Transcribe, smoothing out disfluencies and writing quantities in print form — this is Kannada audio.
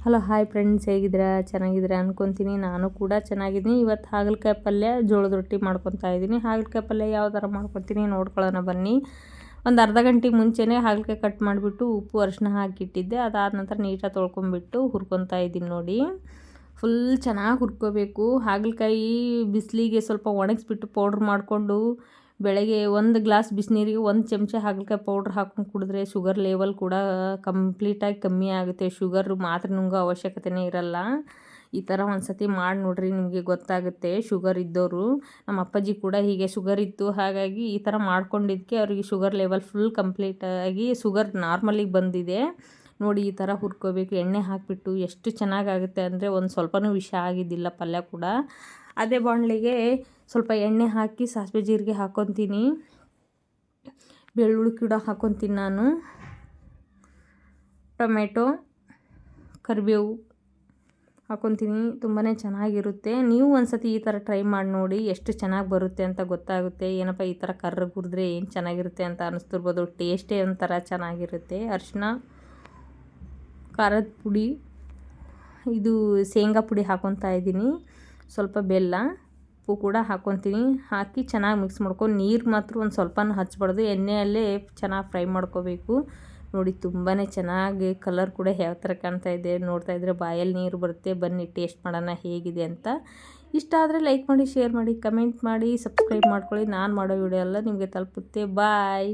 ಹಲೋ ಹಾಯ್ ಫ್ರೆಂಡ್ಸ್, ಹೇಗಿದ್ದೀರಾ? ಚೆನ್ನಾಗಿದ್ದೀರಾ ಅನ್ಕೊತೀನಿ. ನಾನು ಕೂಡ ಚೆನ್ನಾಗಿದ್ದೀನಿ. ಇವತ್ತು ಹಾಗಲಕಾಯಿ ಪಲ್ಯ, ಜೋಳದ ರೊಟ್ಟಿ ಮಾಡ್ಕೊತಾ ಇದ್ದೀನಿ. ಹಾಗಲಕಾಯಿ ಪಲ್ಯ ಯಾವ ಥರ ಮಾಡ್ಕೊತೀನಿ ನೋಡ್ಕೊಳ್ಳೋಣ ಬನ್ನಿ. ಒಂದು ಅರ್ಧ ಗಂಟೆಗೆ ಮುಂಚೆನೇ ಹಾಗಲಕಾಯಿ ಕಟ್ ಮಾಡಿಬಿಟ್ಟು ಉಪ್ಪು ಅರಿಶಿನ ಹಾಕಿಟ್ಟಿದ್ದೆ. ಅದಾದ ನಂತರ ನೀಟಾಗಿ ತೊಳ್ಕೊಂಬಿಟ್ಟು ಹುರ್ಕೊತಾ ಇದ್ದೀನಿ ನೋಡಿ. ಫುಲ್ ಚೆನ್ನಾಗಿ ಹುರ್ಕೋಬೇಕು. ಹಾಗಲಕಾಯಿ ಬಿಸಿಲಿಗೆ ಸ್ವಲ್ಪ ಒಣಗಿಸ್ಬಿಟ್ಟು ಪೌಡ್ರ್ ಮಾಡಿಕೊಂಡು ಬೆಳಗ್ಗೆ ಒಂದು ಗ್ಲಾಸ್ ಬಿಸಿನೀರಿಗೆ 1 ಚಮಚ ಹಾಗಲಕಾಯಿ ಪೌಡ್ರ್ ಹಾಕ್ಕೊಂಡು ಕುಡಿದ್ರೆ ಶುಗರ್ ಲೆವೆಲ್ ಕೂಡ ಕಂಪ್ಲೀಟಾಗಿ ಕಮ್ಮಿ ಆಗುತ್ತೆ. ಶುಗರ್ ಮಾತ್ರೆ ನುಂಗೋ ಅವಶ್ಯಕತೆನೇ ಇರಲ್ಲ. ಈ ಥರ ಒಂದು ಸತಿ ಮಾಡಿ ನೋಡ್ರಿ, ನಿಮಗೆ ಗೊತ್ತಾಗುತ್ತೆ. ಶುಗರ್ ಇದ್ದವರು, ನಮ್ಮ ಅಪ್ಪಾಜಿ ಕೂಡ ಹೀಗೆ ಶುಗರ್ ಇತ್ತು, ಹಾಗಾಗಿ ಈ ಥರ ಮಾಡ್ಕೊಂಡಿದ್ದಕ್ಕೆ ಅವರಿಗೆ ಶುಗರ್ ಲೆವೆಲ್ ಫುಲ್ ಕಂಪ್ಲೀಟಾಗಿ ಶುಗರ್ ನಾರ್ಮಲಿಗೆ ಬಂದಿದೆ ನೋಡಿ. ಈ ಥರ ಹುರ್ಕೋಬೇಕು. ಎಣ್ಣೆ ಹಾಕಿಬಿಟ್ಟು ಎಷ್ಟು ಚೆನ್ನಾಗಾಗುತ್ತೆ ಅಂದರೆ ಒಂದು ಸ್ವಲ್ಪನೂ ವಿಷ ಆಗಿದ್ದಿಲ್ಲ ಪಲ್ಯ ಕೂಡ. ಅದೇ ಬಾಣಲಿಗೆ ಸ್ವಲ್ಪ ಎಣ್ಣೆ ಹಾಕಿ ಸಾಸಿವೆ ಜೀರಿಗೆ ಹಾಕ್ಕೊತೀನಿ, ಬೆಳ್ಳುಳ್ಳಿ ಕೂಡ ಹಾಕ್ಕೊತೀನಿ ನಾನು, ಟೊಮೆಟೊ, ಕರಿಬೇವು ಹಾಕ್ಕೊತೀನಿ. ತುಂಬಾ ಚೆನ್ನಾಗಿರುತ್ತೆ. ನೀವು ಒಂದು ಸತಿ ಈ ಥರ ಟ್ರೈ ಮಾಡಿ ನೋಡಿ, ಎಷ್ಟು ಚೆನ್ನಾಗಿ ಬರುತ್ತೆ ಅಂತ ಗೊತ್ತಾಗುತ್ತೆ. ಏನಪ್ಪ ಈ ಥರ ಕರ್ರಗೆ ಹುರಿದ್ರೆ ಏನು ಚೆನ್ನಾಗಿರುತ್ತೆ ಅಂತ ಅನ್ನಿಸ್ತಿರ್ಬೋದು. ಟೇಸ್ಟೇ ಒಂಥರ ಚೆನ್ನಾಗಿರುತ್ತೆ. ಅರಿಶಿನ, ಖಾರದ ಪುಡಿ, ಇದು ಶೇಂಗಾ ಪುಡಿ ಹಾಕ್ಕೊತಾ ಇದ್ದೀನಿ, ಸ್ವಲ್ಪ ಬೆಲ್ಲ, ಉಪ್ಪು ಕೂಡ ಹಾಕ್ಕೊತೀನಿ. ಹಾಕಿ ಚೆನ್ನಾಗಿ ಮಿಕ್ಸ್ ಮಾಡ್ಕೊಂಡು ನೀರು ಮಾತ್ರ ಒಂದು ಸ್ವಲ್ಪನೂ ಹಚ್ಚಬಾರ್ದು, ಎಣ್ಣೆಯಲ್ಲೇ ಚೆನ್ನಾಗಿ ಫ್ರೈ ಮಾಡ್ಕೋಬೇಕು ನೋಡಿ. ತುಂಬಾ ಚೆನ್ನಾಗಿ ಕಲರ್ ಕೂಡ ಯಾವ ಥರ ಕಾಣ್ತಾ ಇದೆ ನೋಡ್ತಾ ಇದ್ದರೆ ಬಾಯಲ್ಲಿ ನೀರು ಬರುತ್ತೆ. ಬನ್ನಿ ಟೇಸ್ಟ್ ಮಾಡೋಣ ಹೇಗಿದೆ ಅಂತ. ಇಷ್ಟ ಆದರೆ ಲೈಕ್ ಮಾಡಿ, ಶೇರ್ ಮಾಡಿ, ಕಮೆಂಟ್ ಮಾಡಿ, ಸಬ್ಸ್ಕ್ರೈಬ್ ಮಾಡ್ಕೊಳ್ಳಿ. ನಾನು ಮಾಡೋ ವಿಡಿಯೋ ಎಲ್ಲ ನಿಮಗೆ ತಲುಪುತ್ತೆ. ಬಾಯ್.